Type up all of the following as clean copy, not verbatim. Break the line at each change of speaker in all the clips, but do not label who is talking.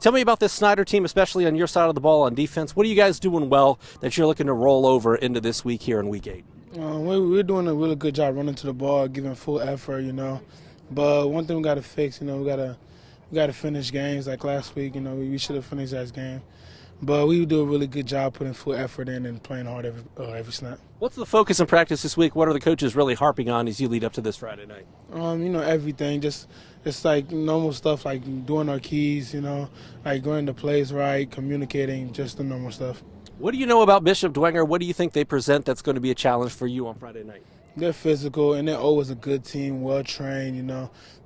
Tell me about this Snider team, especially on your side of the ball on defense. What are you guys doing well that you're looking to roll over into this week here in Week 8?
We're doing a really good job running to the ball, giving full effort, But one thing we got to fix, we got to finish games like last week. We should have finished that game. But we do a really good job putting full effort in and playing hard every snap.
What's the focus in practice this week? What are the coaches really harping on as you lead up to this Friday night?
Everything. It's like normal stuff like doing our keys, like going to plays right, communicating, just the normal stuff.
What do you know about Bishop Dwenger? What do you think they present that's going to be a challenge for you on Friday night?
They're physical, and they're always a good team, well-trained,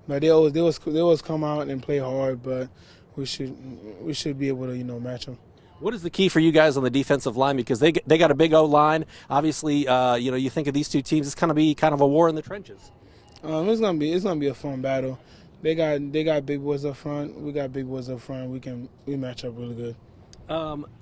But they always come out and play hard, but we should be able to, match them.
What is the key for you guys on the defensive line? Because they got a big O-line. Obviously, you think of these two teams, it's going to be kind of a war in the trenches.
It's gonna be a fun battle. They got big boys up front. We got big boys up front. We match up really good.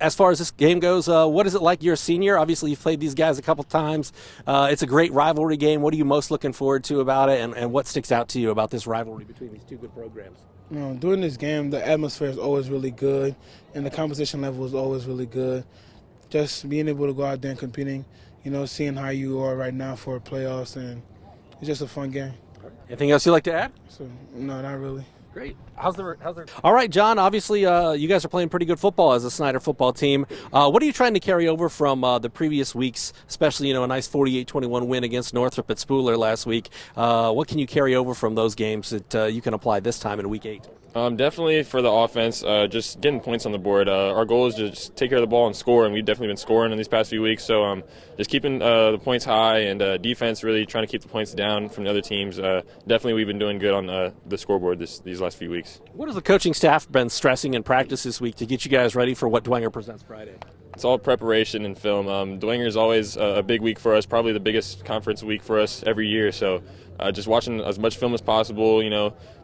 As far as this game goes, what is it like? You're a senior. Obviously, you've played these guys a couple times. It's a great rivalry game. What are you most looking forward to about it, and what sticks out to you about this rivalry between these two good programs?
During this game, the atmosphere is always really good, and the competition level is always really good. Just being able to go out there and competing, seeing how you are right now for playoffs, and it's just a fun game.
Anything else you'd like to add?
No, not really.
Great. How's the? All right, John. Obviously, you guys are playing pretty good football as a Snider football team. What are you trying to carry over from the previous weeks, especially a nice 48-21 win against Northrop at Spooler last week? What can you carry over from those games that you can apply this time in Week 8?
Definitely for the offense, just getting points on the board. Our goal is to just take care of the ball and score, and we've definitely been scoring in these past few weeks. So just keeping the points high, and defense really trying to keep the points down from the other teams. Definitely we've been doing good on the scoreboard these last few weeks.
What has the coaching staff been stressing in practice this week to get you guys ready for what Dwenger presents Friday?
It's all preparation and film. Dwenger is always a big week for us, probably the biggest conference week for us every year. So just watching as much film as possible,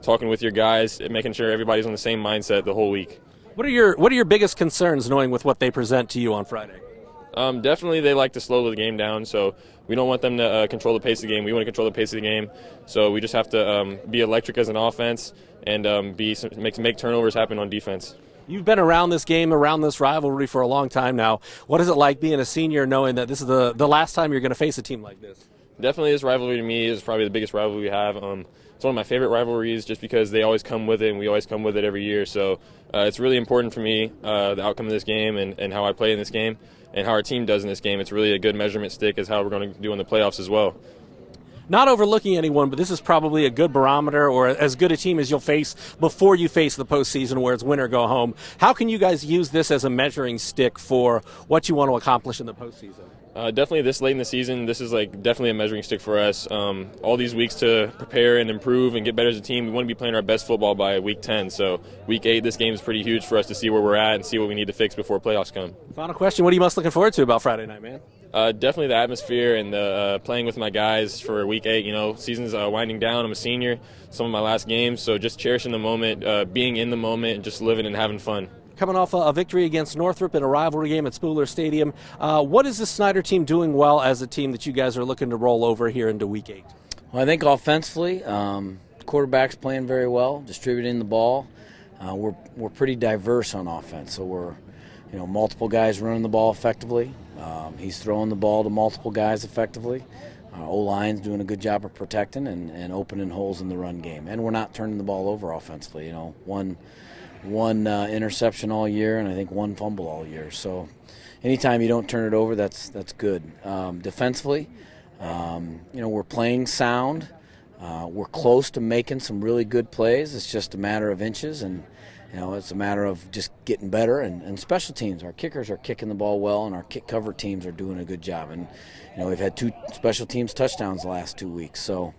talking with your guys, making sure everybody's on the same mindset the whole week.
What are your biggest concerns knowing with what they present to you on Friday?
Definitely they like to slow the game down, so we don't want them to control the pace of the game. We want to control the pace of the game, so we just have to be electric as an offense and make turnovers happen on defense.
You've been around this game, around this rivalry for a long time now. What is it like being a senior knowing that this is the last time you're going to face a team like this?
Definitely this rivalry to me is probably the biggest rivalry we have. It's one of my favorite rivalries just because they always come with it, and we always come with it every year. So it's really important for me, the outcome of this game and how I play in this game and how our team does in this game. It's really a good measurement stick as how we're going to do in the playoffs as well.
Not overlooking anyone, but this is probably a good barometer or as good a team as you'll face before you face the postseason where it's win or go home. How can you guys use this as a measuring stick for what you want to accomplish in the postseason?
Definitely this late in the season, this is definitely a measuring stick for us. All these weeks to prepare and improve and get better as a team, we want to be playing our best football by Week 10. So Week 8, this game is pretty huge for us to see where we're at and see what we need to fix before playoffs come.
Final question, what are you most looking forward to about Friday night, man?
Definitely the atmosphere and the playing with my guys for Week 8. Season's winding down. I'm a senior, some of my last games, so just cherishing the moment, being in the moment, and just living and having fun.
Coming off a victory against Northrop in a rivalry game at Spooler Stadium, what is the Snider team doing well as a team that you guys are looking to roll over here into Week 8?
Well, I think offensively, quarterback's playing very well, distributing the ball. We're pretty diverse on offense, so we're multiple guys running the ball effectively. He's throwing the ball to multiple guys effectively. O-line's doing a good job of protecting and opening holes in the run game, and we're not turning the ball over offensively. One interception all year, and I think one fumble all year. So anytime you don't turn it over, that's good. Defensively, we're playing sound. We're close to making some really good plays. It's just a matter of inches, and it's a matter of just getting better. And special teams, our kickers are kicking the ball well, and our kick cover teams are doing a good job. And we've had 2 special teams touchdowns the last 2 weeks. So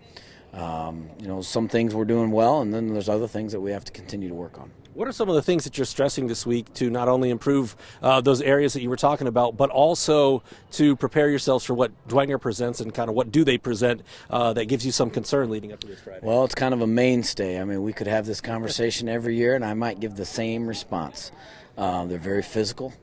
some things we're doing well, and then there's other things that we have to continue to work on.
What are some of the things that you're stressing this week to not only improve those areas that you were talking about, but also to prepare yourselves for what Dwenger presents and kind of what do they present that gives you some concern leading up to this Friday?
Well, it's kind of a mainstay. I mean, we could have this conversation every year, and I might give the same response. They're very physical,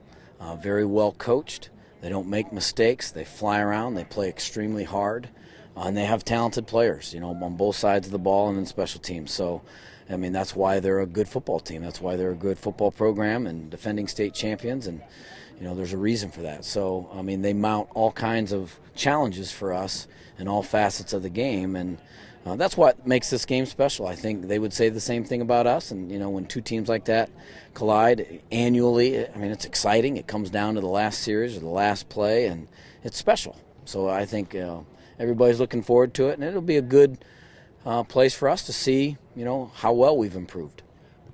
very well coached. They don't make mistakes. They fly around. They play extremely hard. And they have talented players, on both sides of the ball and in special teams. So, I mean, that's why they're a good football team. That's why they're a good football program and defending state champions, and there's a reason for that. So, I mean, they mount all kinds of challenges for us in all facets of the game, and that's what makes this game special. I think they would say the same thing about us, and when two teams like that collide annually, I mean, it's exciting. It comes down to the last series or the last play, and it's special. So I think everybody's looking forward to it, and it'll be a good place for us to see, how well we've improved.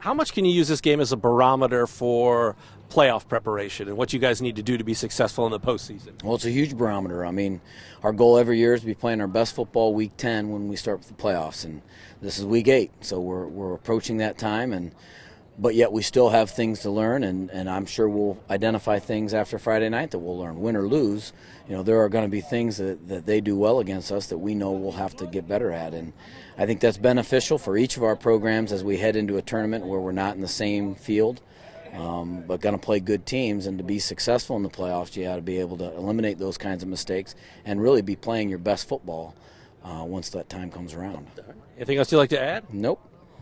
How much can you use this game as a barometer for playoff preparation and what you guys need to do to be successful in the postseason?
Well, it's a huge barometer. I mean, our goal every year is to be playing our best football week 10 when we start the playoffs, and this is week 8, so we're approaching that time, but yet we still have things to learn, and I'm sure we'll identify things after Friday night that we'll learn. Win or lose, there are going to be things that they do well against us that we know we'll have to get better at, and I think that's beneficial for each of our programs as we head into a tournament where we're not in the same field, but going to play good teams. And to be successful in the playoffs, you got to be able to eliminate those kinds of mistakes and really be playing your best football once that time comes around.
Anything else you'd like to add?
Nope.